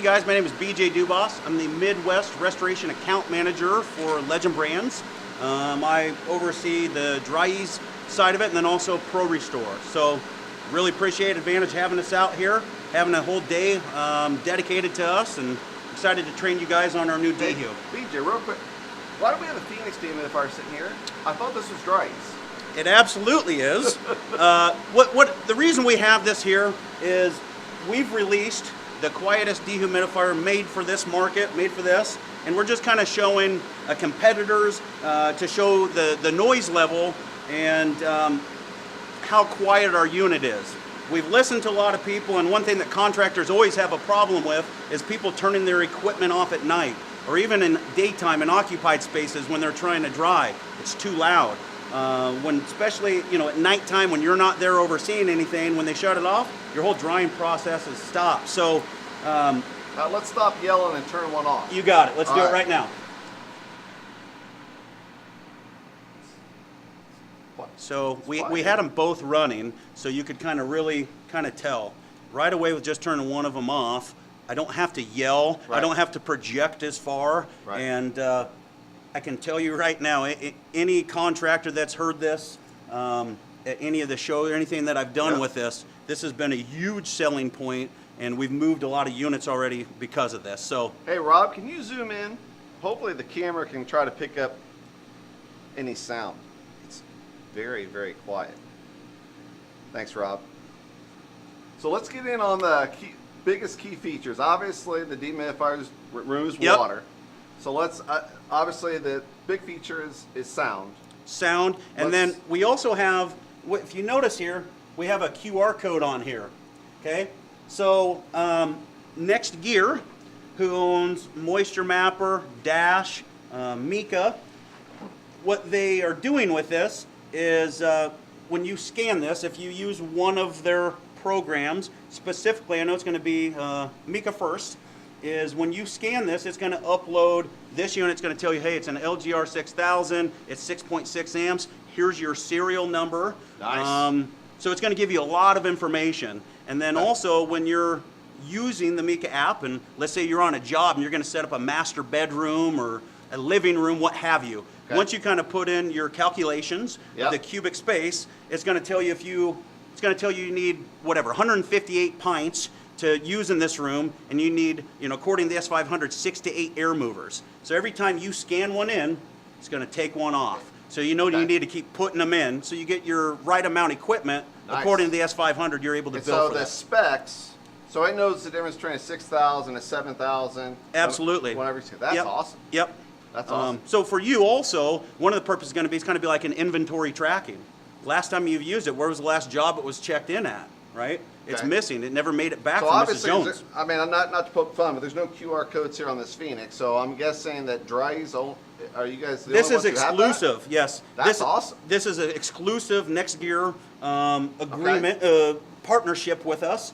guys, my name is BJ Dubas. I'm the Midwest Restoration Account Manager for Legend Brands. I oversee the dry ease side of it and then also Pro Restore. So really appreciate Advantage having us out here, having a whole day dedicated to us, and excited to train you guys on our new dehu. BJ, real quick, why do we have a Phoenix dehumidifier sitting here? I thought this was dry ease. It absolutely is. The reason we have this here is we've released the quietest dehumidifier made for this market, made for this, and we're just kind of showing competitors to show the noise level and how quiet our unit is. We've listened to a lot of people, and one thing that contractors always have a problem with is people turning their equipment off at night, or even in daytime in occupied spaces when they're trying to dry. It's too loud. Especially at nighttime when you're not there overseeing anything, when they shut it off, your whole drying process is stopped. So let's stop yelling and turn one off. You got it. Let's do it right now. So we had them both running, so you could really tell right away with just turning one of them off. I don't have to yell. Right. I don't have to project as far. Right. And I can tell you right now, any contractor that's heard this at any of the shows or anything that I've done with this has been a huge selling point, and we've moved a lot of units already because of this. So, hey Rob, can you zoom in? Hopefully the camera can try to pick up any sound. It's very, very quiet. Thanks, Rob. So let's get in on the biggest key features. Obviously, the dehumidifier removes water. So let's, obviously the big feature is sound. Sound, and then we also have, if you notice here, we have a QR code on here, okay? So Next Gear, who owns Moisture Mapper, Dash, Mika, what they are doing with this is when you scan this, if you use one of their programs, specifically, I know it's going to be Mika first, is when you scan this, it's going to upload this unit. It's going to tell you, hey, it's an LGR 6000, it's 6.6 amps, here's your serial number. Nice. So it's going to give you a lot of information. And then also when you're using the Mika app, and let's say you're on a job and you're going to set up a master bedroom or a living room, what have you. Okay. Once you kind of put in your calculations, the cubic space, it's going to tell you you need whatever, 158 pints to use in this room, and you need, according to the S500, 6 to 8 air movers. So every time you scan one in, it's going to take one off. So you need to keep putting them in, so you get your right amount of equipment. Nice. According to the S500, you're able to build for that. So the specs, so it knows the difference between a 6,000 and a 7,000. Absolutely. That's awesome. Yep. That's awesome. So for you also, one of the purposes is going to be, it's going to be like an inventory tracking. Last time you've used it, where was the last job it was checked in at, right? It's missing. It never made it back from Mrs. Jones. I mean, I'm not to poke fun, but there's no QR codes here on this Phoenix, so I'm guessing that Dry's, are you guys the This only is ones who have exclusive, that? yes. That's awesome. This is an exclusive Next Gear agreement, partnership with us.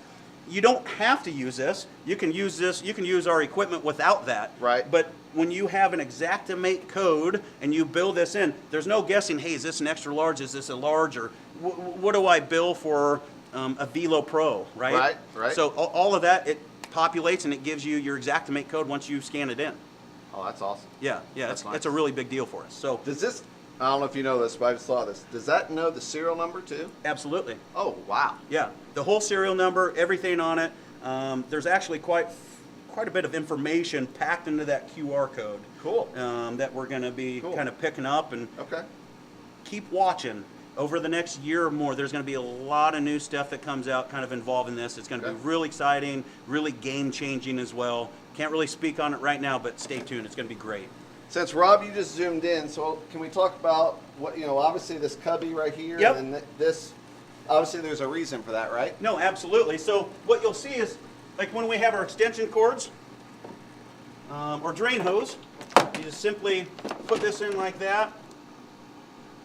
You don't have to use this. You can use this. You can use our equipment without that. Right. But when you have an Xactimate code and you build this in, there's no guessing, hey, is this an extra large? Is this a large? Or what do I bill for a Velo Pro, right? Right. So all of that, it populates and it gives you your Xactimate code once you scan it in. Oh, that's awesome. Yeah, that's a really big deal for us. So does this, I don't know if you know this, but I just saw this. Does that know the serial number too? Absolutely. Oh, wow. Yeah, the whole serial number, everything on it. There's actually quite a bit of information packed into that QR code. Cool. That we're going to be kind of picking up, and keep watching. Over the next year or more, there's going to be a lot of new stuff that comes out kind of involving this. It's going to be really exciting, really game-changing as well. Can't really speak on it right now, but stay tuned. It's going to be great. Since Rob, you just zoomed in, so can we talk about what, obviously this cubby right here, and then this, obviously there's a reason for that, right? No, absolutely. So what you'll see is, like when we have our extension cords or drain hose, you just simply put this in like that,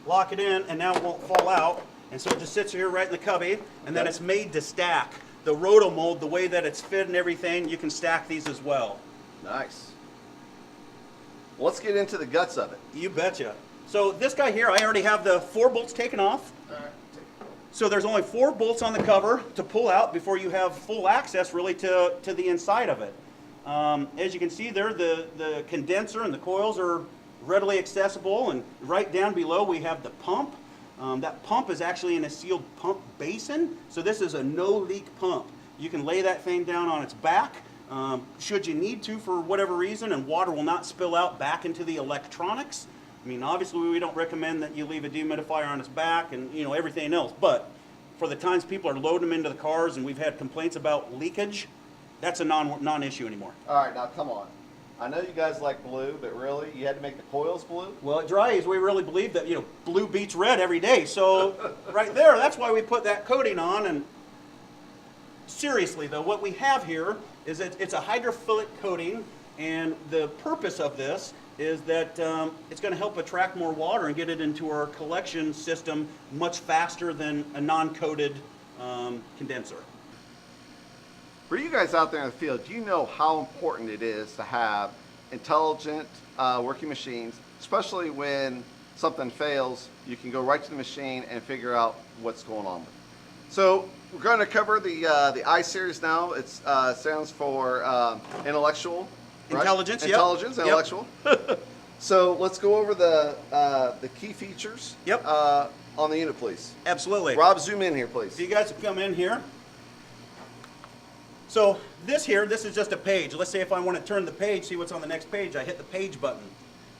lock it in, and now it won't fall out. And so it just sits here right in the cubby, and then it's made to stack. The rotomold, the way that it's fit and everything, you can stack these as well. Nice. Well, let's get into the guts of it. You betcha. So this guy here, I already have the 4 bolts taken off. All right. So there's only 4 bolts on the cover to pull out before you have full access really to the inside of it. As you can see there, the condenser and the coils are readily accessible, and right down below we have the pump. That pump is actually in a sealed pump basin, so this is a no-leak pump. You can lay that thing down on its back, should you need to for whatever reason, and water will not spill out back into the electronics. I mean, obviously we don't recommend that you leave a dehumidifier on its back and everything else, but for the times people are loading them into the cars and we've had complaints about leakage, that's a non-issue anymore. All right, now come on. I know you guys like blue, but really, you had to make the coils blue? Well, at Dry's, we really believe that blue beats red every day. So right there, that's why we put that coating on. And seriously, though, what we have here is it's a hydrophilic coating, and the purpose of this is that it's going to help attract more water and get it into our collection system much faster than a non-coated condenser. For you guys out there in the field, do you know how important it is to have intelligent working machines, especially when something fails, you can go right to the machine and figure out what's going on with it. So we're going to cover the I-Series now. It stands for intellectual. Right? Intelligence, yep. Intelligence, Yep. intellectual. So let's go over the key features Yep. on the unit, please. Absolutely. Rob, zoom in here, please. So you guys have come in here. So this is just a page. Let's say if I want to turn the page, see what's on the next page, I hit the page button.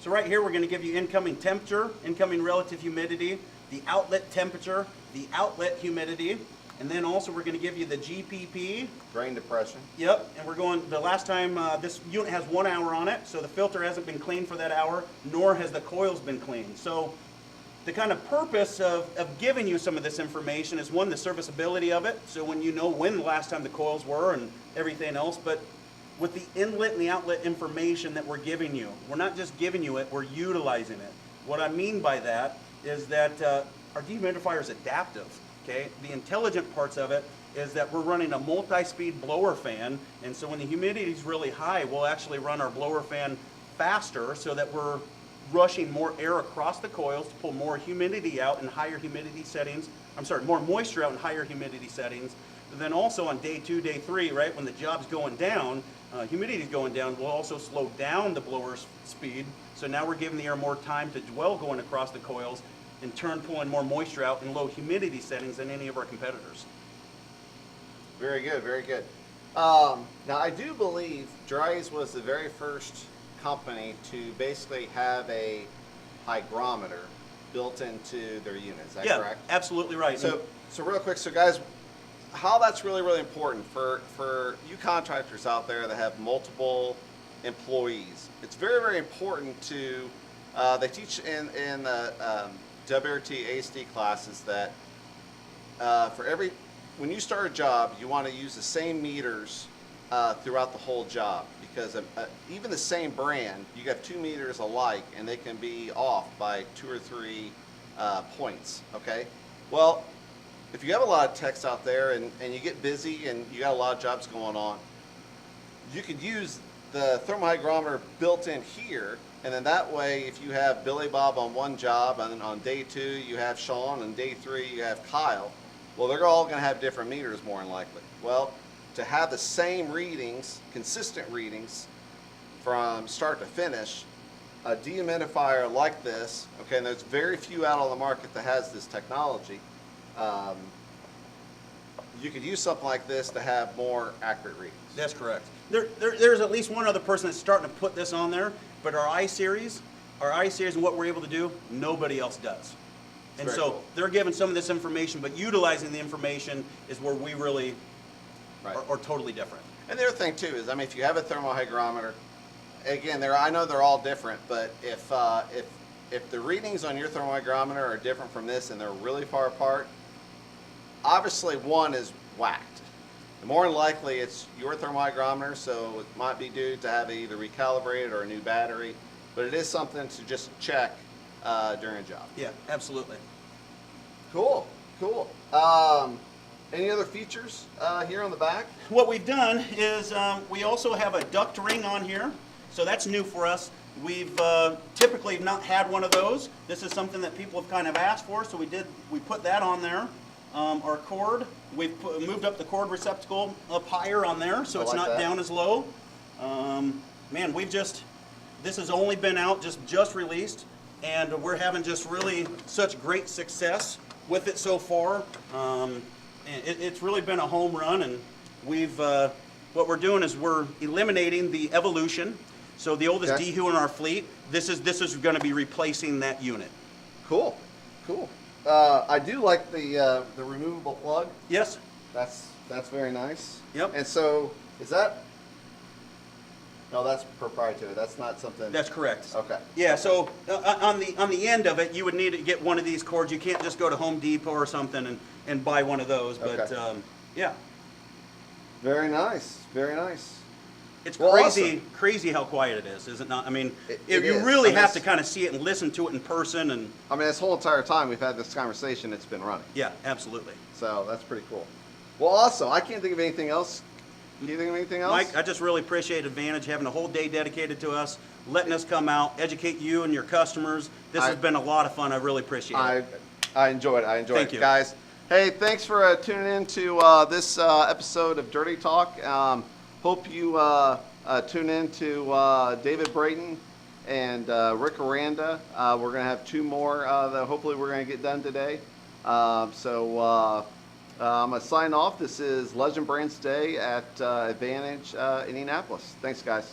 So right here we're going to give you incoming temperature, incoming relative humidity, the outlet temperature, the outlet humidity, and then also we're going to give you the GPP. Grain depression. Yep, and we're going, the last time, this unit has 1 hour on it, so the filter hasn't been cleaned for that hour, nor has the coils been cleaned. So the kind of purpose of giving you some of this information is, one, the serviceability of it, so when you know when the last time the coils were and everything else, but with the inlet and the outlet information that we're giving you, we're not just giving you it, we're utilizing it. What I mean by that is that our dehumidifier is adaptive, okay? The intelligent parts of it is that we're running a multi-speed blower fan, and so when the humidity is really high, we'll actually run our blower fan faster so that we're rushing more air across the coils to pull more humidity out in higher humidity settings. I'm sorry, more moisture out in higher humidity settings. And then also on day 2, day 3, right, when the job's going down, humidity's going down, we'll also slow down the blower's speed. So now we're giving the air more time to dwell going across the coils, in turn pulling more moisture out in low humidity settings than any of our competitors. Very good, very good. Now I do believe Dry's was the very first company to basically have a hygrometer built into their unit. Is that correct? Yeah, absolutely right. So real quick, so guys, how that's really, really important for you contractors out there that have multiple employees. It's very, very important to, they teach in the WRT ASD classes that when you start a job, you want to use the same meters throughout the whole job, because even the same brand, you got 2 meters alike and they can be off by 2 or 3 points, okay? Well, if you have a lot of techs out there and you get busy and you got a lot of jobs going on, you could use the thermal hygrometer built in here, and then that way if you have Billy Bob on one job and then on day 2 you have Sean and day 3 you have Kyle, well, they're all going to have different meters more than likely. Well, to have the same readings, consistent readings from start to finish, a dehumidifier like this, okay, and there's very few out on the market that has this technology, you could use something like this to have more accurate readings. That's correct. There's at least one other person that's starting to put this on there, but our I-Series and what we're able to do, nobody else does. And Very so cool. they're giving some of this information, but utilizing the information is where we really are totally different. And the other thing too is, I mean, if you have a thermal hygrometer, again, I know they're all different, but if the readings on your thermal hygrometer are different from this and they're really far apart, obviously one is whacked. More than likely it's your thermal hygrometer, so it might be due to have it either recalibrated or a new battery, but it is something to just check during a job. Yeah, absolutely. Cool, cool. Any other features here on the back? What we've done is we also have a duct ring on here, so that's new for us. We've typically not had one of those. This is something that people have kind of asked for, so we put that on there. Our cord, we've moved up the cord receptacle up higher on there, so it's not down as low. Man, this has only been out, just released, and we're having just really such great success with it so far. And it's really been a home run, and what we're doing is we're eliminating the Evolution. So the oldest Okay. Dehu in our fleet, this is going to be replacing that unit. Cool. Cool. I do like the removable plug. Yes. That's very nice. Yep. And so is that? No, that's proprietary. That's not something. That's correct. Okay. Yeah. So on the end of it, you would need to get one of these cords. You can't just go to Home Depot or something and buy one of those. But Okay. yeah, Very nice. Very nice. it's Well, crazy how quiet it is, is it not? I mean, It you is. really I mean, have to it's- kind of see it and listen to it in person. And I mean, this whole entire time we've had this conversation, it's been running. yeah, absolutely. So that's pretty cool. Well, awesome. I can't think of anything else. Can you think of anything else? Mike, I just really appreciate Advantage having a whole day dedicated to us, letting us come out, educate you and your customers. This has been a lot of fun. I really appreciate it. I enjoyed it. I enjoyed Thank it, you. guys. Hey, thanks for tuning in to this episode of Dirty Talk. Hope you tune in to David Brayton and Rick Aranda. We're going to have 2 more that hopefully we're going to get done today. I'm going to sign off. This is Legend Brands Day at Advantage Indianapolis. Thanks, guys.